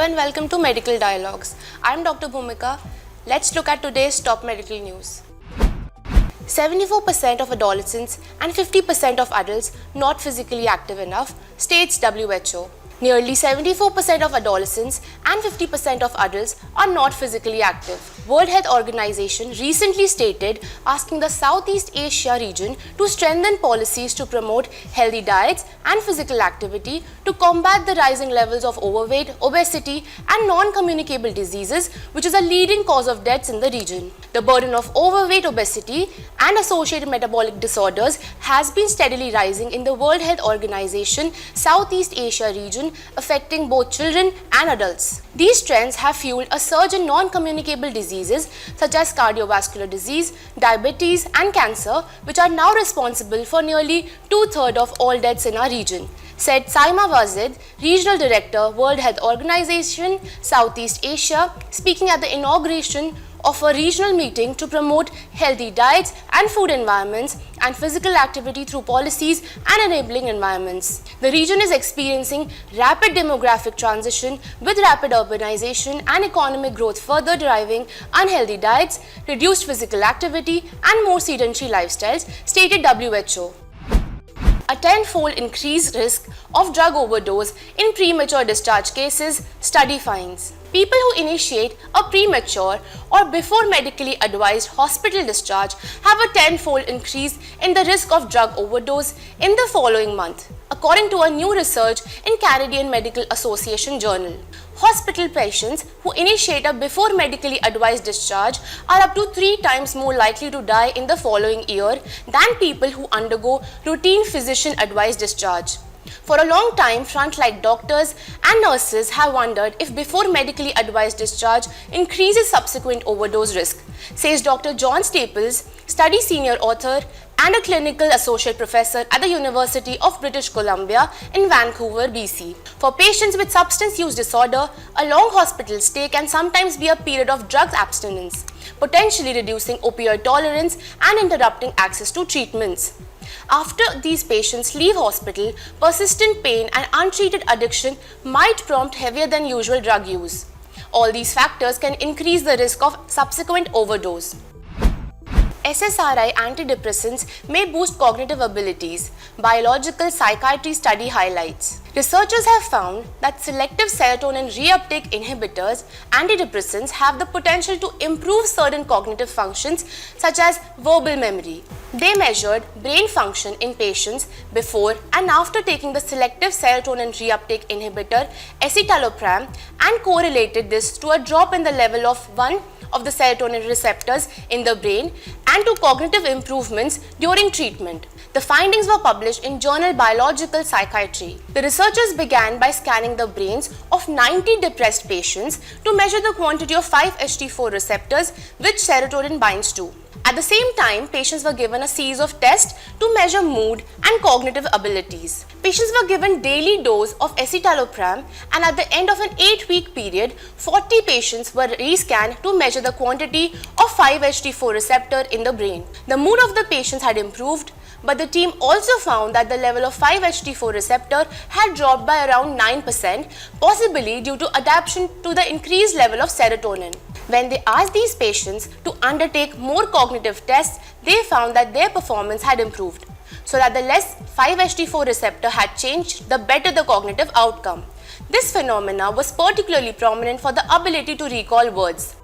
and welcome to Medical Dialogues. I'm Dr. Bhumika. Let's look at today's top medical news. 74% of adolescents and 50% of adults not physically active enough, states WHO. Nearly 74% of adolescents and 50% of adults are not physically active. World Health Organization recently stated asking the Southeast Asia region to strengthen policies to promote healthy diets and physical activity to combat the rising levels of overweight, obesity and non-communicable diseases, which is a leading cause of deaths in the region. The burden of overweight, obesity and associated metabolic disorders has been steadily rising in the World Health Organization Southeast Asia region, affecting both children and adults. These trends have fueled a surge in non-communicable diseases such as cardiovascular disease, diabetes and cancer, which are now responsible for nearly 2/3 of all deaths in our region, said Saima Wazid, Regional Director, World Health Organization, Southeast Asia, speaking at the inauguration of a regional meeting to promote healthy diets and food environments and physical activity through policies and enabling environments. The region is experiencing rapid demographic transition with rapid urbanization and economic growth further driving unhealthy diets, reduced physical activity and more sedentary lifestyles, stated WHO. A 10-fold increased risk of drug overdose in premature discharge cases, study finds. People who initiate a premature or before medically advised hospital discharge have a 10-fold increase in the risk of drug overdose in the following month, according to a new research in Canadian Medical Association journal. Hospital patients who initiate a before medically advised discharge are up to 3 times more likely to die in the following year than people who undergo routine physician-advised discharge. For a long time, frontline doctors and nurses have wondered if before medically advised discharge increases subsequent overdose risk, says Dr. John Staples, study senior author and a clinical associate professor at the University of British Columbia in Vancouver, BC. For patients with substance use disorder, a long hospital stay can sometimes be a period of drug abstinence, potentially reducing opioid tolerance and interrupting access to treatments. After these patients leave hospital, persistent pain and untreated addiction might prompt heavier than usual drug use. All these factors can increase the risk of subsequent overdose. SSRI antidepressants may boost cognitive abilities, biological psychiatry study highlights. Researchers have found that selective serotonin reuptake inhibitors, antidepressants, have the potential to improve certain cognitive functions such as verbal memory. They measured brain function in patients before and after taking the selective serotonin reuptake inhibitor escitalopram and correlated this to a drop in the level of one of the serotonin receptors in the brain and to cognitive improvements during treatment. The findings were published in journal Biological Psychiatry. The researchers began by scanning the brains of 90 depressed patients to measure the quantity of 5-HT4 receptors which serotonin binds to. At the same time, patients were given a series of tests to measure mood and cognitive abilities. Patients were given daily dose of escitalopram and at the end of an 8-week period, 40 patients were rescanned to measure the quantity of 5-HT4 receptor in the brain. The mood of the patients had improved, but the team also found that the level of 5-HT4 receptor had dropped by around 9%, possibly due to adaptation to the increased level of serotonin. When they asked these patients to undertake more cognitive tests, they found that their performance had improved, so that the less 5-HT4 receptor had changed, the better the cognitive outcome. This phenomena was particularly prominent for the ability to recall words.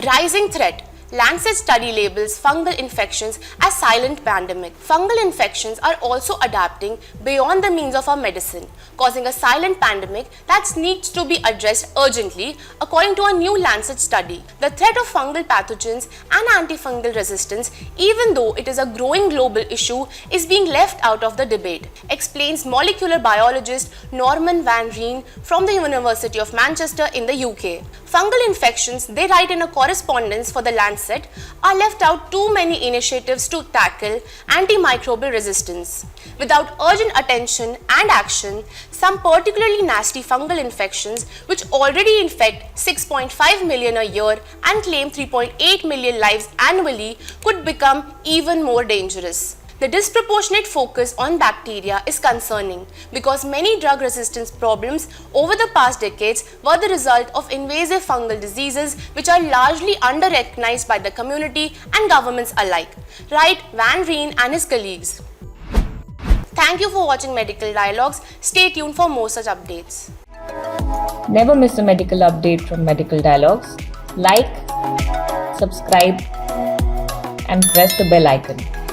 Rising threat. Lancet study labels fungal infections as silent pandemic. Fungal infections are also adapting beyond the means of our medicine, causing a silent pandemic that needs to be addressed urgently, according to a new Lancet study. The threat of fungal pathogens and antifungal resistance, even though it is a growing global issue, is being left out of the debate, explains molecular biologist Norman Van Reen from the University of Manchester in the UK. Fungal infections, they write in a correspondence for the Lancet, are left out too many initiatives to tackle antimicrobial resistance. Without urgent attention and action, some particularly nasty fungal infections, which already infect 6.5 million a year and claim 3.8 million lives annually, could become even more dangerous. The disproportionate focus on bacteria is concerning because many drug resistance problems over the past decades were the result of invasive fungal diseases which are largely under-recognized by the community and governments alike. Right, Van Reen and his colleagues. Thank you for watching Medical Dialogues. Stay tuned for more such updates. Never miss a medical update from Medical Dialogues. Like, subscribe, and press the bell icon.